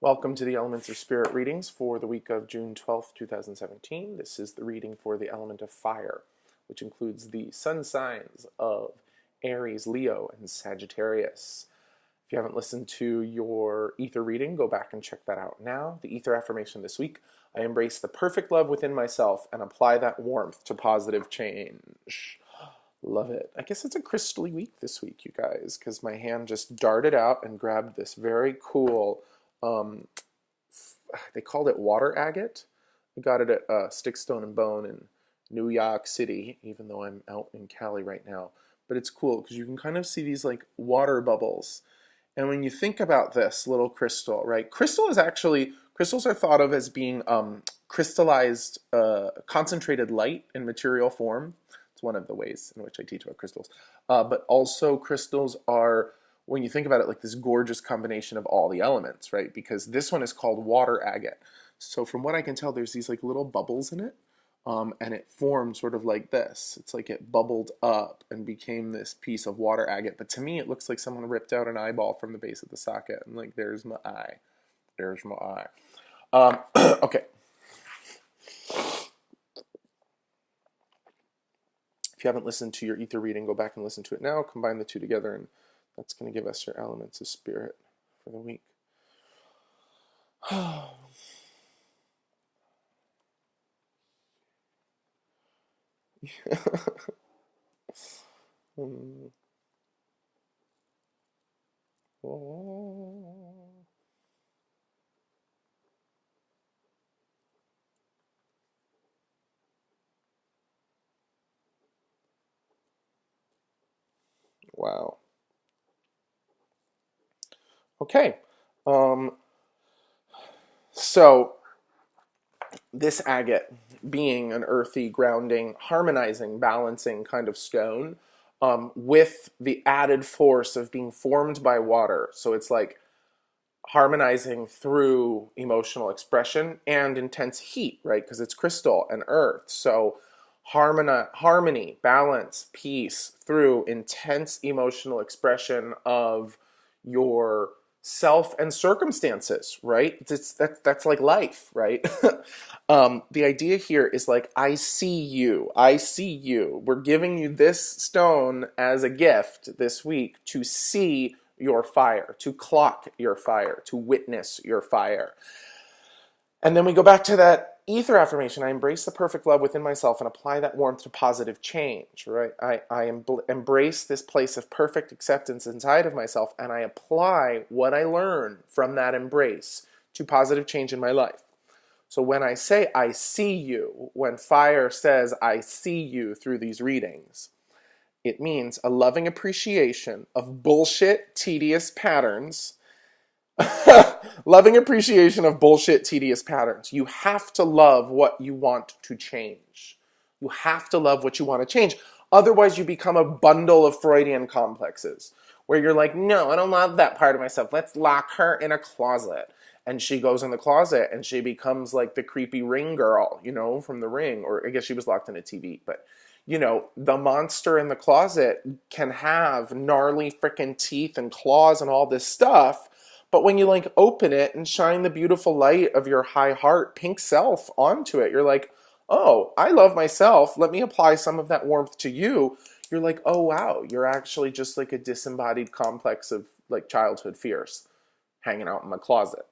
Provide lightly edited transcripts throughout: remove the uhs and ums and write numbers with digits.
Welcome to the Elements of Spirit readings for the week of June 12th, 2017. This is the reading for the element of fire, which includes the sun signs of Aries, Leo, and Sagittarius. If you haven't listened to your ether reading, go back and check that out now. The ether affirmation this week: I embrace the perfect love within myself and apply that warmth to positive change. Love it. I guess it's a crystally week this week, you guys, because my hand just darted out and grabbed this very cool, they called it water agate. I got it at Stick, Stone, and Bone in New York City, even though I'm out in Cali right now. But it's cool because you can kind of see these like water bubbles. And when you think about this little crystal, right? Crystals are thought of as being crystallized, concentrated light in material form. It's one of the ways in which I teach about crystals. But also crystals are, when you think about it, like this gorgeous combination of all the elements, right? Because this one is called water agate. So from what I can tell, there's these like little bubbles in it. And it formed sort of like this. It's like it bubbled up and became this piece of water agate. But to me, it looks like someone ripped out an eyeball from the base of the socket. And like, there's my eye. There's my eye. Okay. If you haven't listened to your ether reading, go back and listen to it now. Combine the two together, and that's going to give us your elements of spirit for the week. Wow. Okay. So this agate, being an earthy, grounding, harmonizing, balancing kind of stone, with the added force of being formed by water. So it's like harmonizing through emotional expression and intense heat, right? Because it's crystal and earth. So harmony, balance, peace through intense emotional expression of your self and circumstances, right? That's like life, right? The idea here is like, I see you. We're giving you this stone as a gift this week to see your fire, to clock your fire, to witness your fire. And then we go back to that ether affirmation. I embrace the perfect love within myself and apply that warmth to positive change, right? I embrace this place of perfect acceptance inside of myself, and I apply what I learn from that embrace to positive change in my life. So when I say I see you, when fire says I see you through these readings, it means a loving appreciation of bullshit, tedious patterns. Loving appreciation of bullshit, tedious patterns. You have to love what you want to change. You have to love what you want to change. Otherwise, you become a bundle of Freudian complexes where you're like, no, I don't love that part of myself. Let's lock her in a closet. And she goes in the closet and she becomes like the creepy Ring girl, from The Ring. Or I guess she was locked in a TV, but the monster in the closet can have gnarly freaking teeth and claws and all this stuff. But when you like open it and shine the beautiful light of your high heart, pink self onto it, you're like, oh, I love myself. Let me apply some of that warmth to you. You're like, oh, wow, you're actually just like a disembodied complex of like childhood fears hanging out in my closet.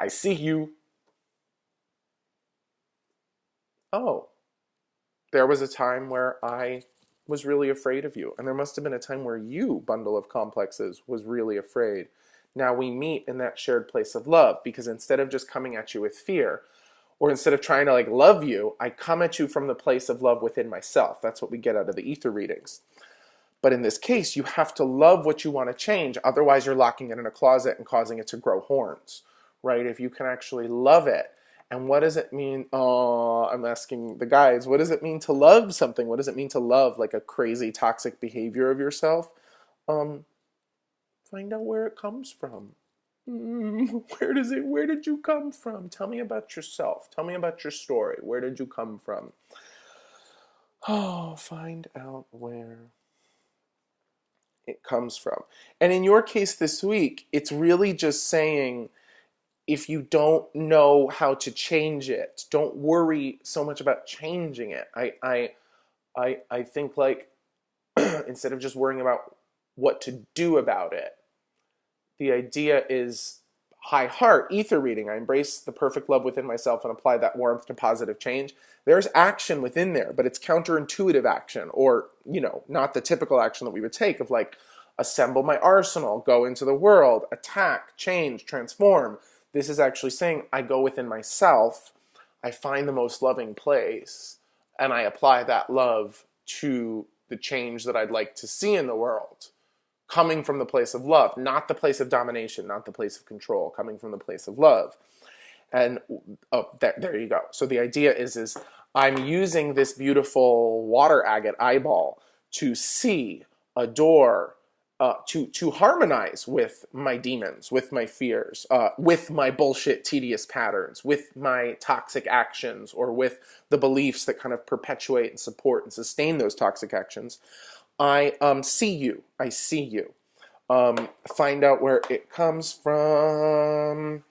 I see you. Oh, there was a time where I was really afraid of you. And there must have been a time where you, bundle of complexes, was really afraid. Now we meet in that shared place of love, because instead of just coming at you with fear, or instead of trying to like love you, I come at you from the place of love within myself. That's what we get out of the ether readings. But in this case, you have to love what you want to change. Otherwise, you're locking it in a closet and causing it to grow horns, right? If you can actually love it. And what does it mean? Oh, I'm asking the guys, what does it mean to love something? What does it mean to love like a crazy toxic behavior of yourself? Find out where it comes from. Where did you come from? Tell me about yourself. Tell me about your story. Where did you come from? Oh, find out where it comes from. And in your case this week, it's really just saying, if you don't know how to change it, don't worry so much about changing it. I think like instead of just worrying about what to do about it, the idea is high heart, ether reading. I embrace the perfect love within myself and apply that warmth to positive change. There's action within there, but it's counterintuitive action, or, not the typical action that we would take of like assemble my arsenal, go into the world, attack, change, transform. This is actually saying I go within myself, I find the most loving place, and I apply that love to the change that I'd like to see in the world, coming from the place of love, not the place of domination, not the place of control, coming from the place of love. And there you go. So the idea is I'm using this beautiful water agate eyeball to see, adore, to harmonize with my demons, with my fears, with my bullshit, tedious patterns, with my toxic actions, or with the beliefs that kind of perpetuate and support and sustain those toxic actions. I see you. I see you. Find out where it comes from.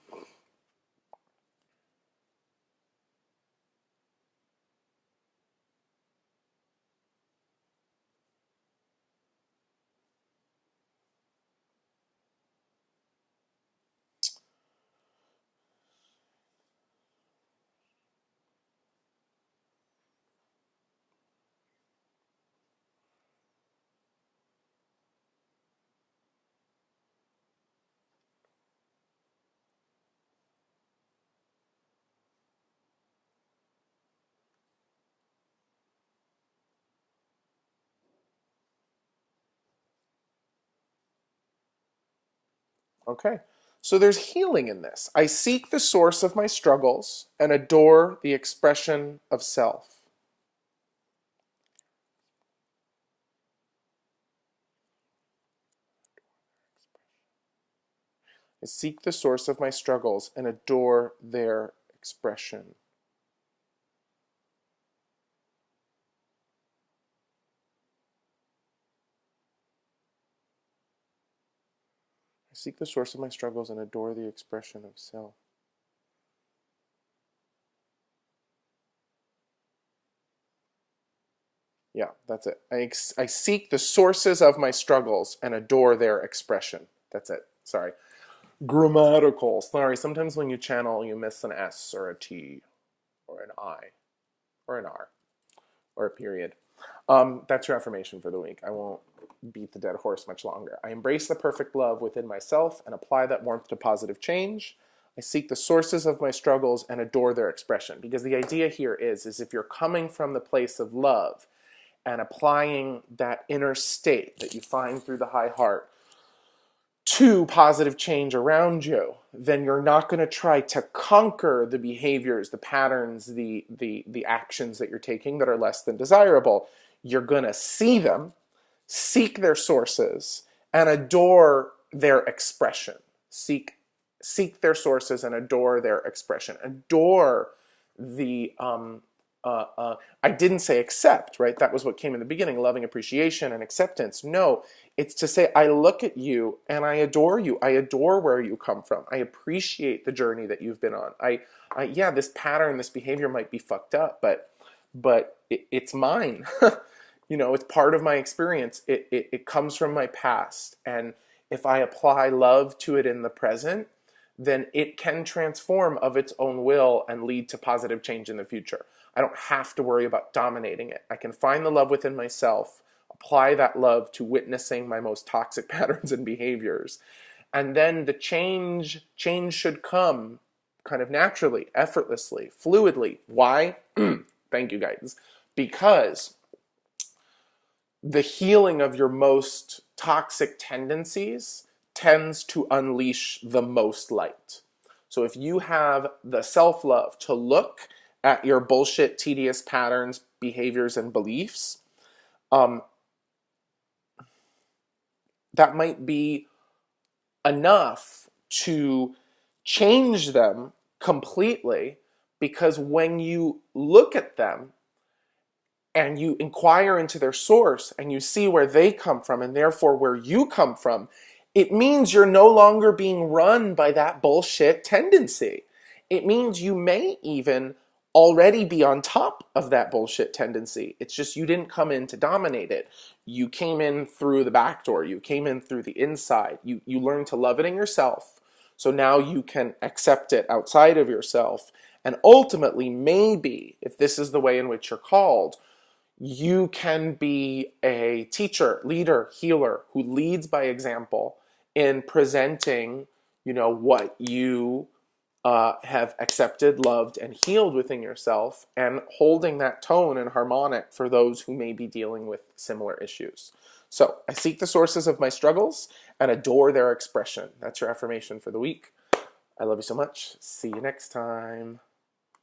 Okay. So there's healing in this. I seek the source of my struggles and adore the expression of self. I seek the source of my struggles and adore their expression. I seek the source of my struggles and adore the expression of self. Yeah, that's it. I seek the sources of my struggles and adore their expression. That's it. Sorry. Grammatical. Sorry, sometimes when you channel, you miss an S or a T or an I or an R or a period. That's your affirmation for the week. I won't beat the dead horse much longer. I embrace the perfect love within myself and apply that warmth to positive change. I seek the sources of my struggles and adore their expression. Because the idea here is if you're coming from the place of love and applying that inner state that you find through the high heart to positive change around you, then you're not going to try to conquer the behaviors, the patterns, the actions that you're taking that are less than desirable. You're going to see them, seek their sources, and adore their expression. Seek their sources and adore their expression. Adore the I didn't say accept, right? That was what came in the beginning, loving appreciation and acceptance. No, it's to say, I look at you and I adore you. I adore where you come from. I appreciate the journey that you've been on. Yeah, this pattern, this behavior might be fucked up, but it's mine. It's part of my experience. It comes from my past. And if I apply love to it in the present, then it can transform of its own will and lead to positive change in the future. I don't have to worry about dominating it. I can find the love within myself, apply that love to witnessing my most toxic patterns and behaviors. And then the change should come kind of naturally, effortlessly, fluidly. Why? Thank you, guys. Because the healing of your most toxic tendencies tends to unleash the most light. So if you have the self-love to look at your bullshit, tedious patterns, behaviors, and beliefs, that might be enough to change them completely, because when you look at them and you inquire into their source and you see where they come from and therefore where you come from, It means you're no longer being run by that bullshit tendency. It means you may even already be on top of that bullshit tendency. It's just you didn't come in to dominate it. You came in through the back door. You came in through the inside. You learned to love it in yourself. So now you can accept it outside of yourself. And ultimately, maybe, if this is the way in which you're called, you can be a teacher, leader, healer who leads by example in presenting, what you have accepted, loved, and healed within yourself, and holding that tone and harmonic for those who may be dealing with similar issues. So I seek the sources of my struggles and adore their expression. That's your affirmation for the week. I love you so much. See you next time.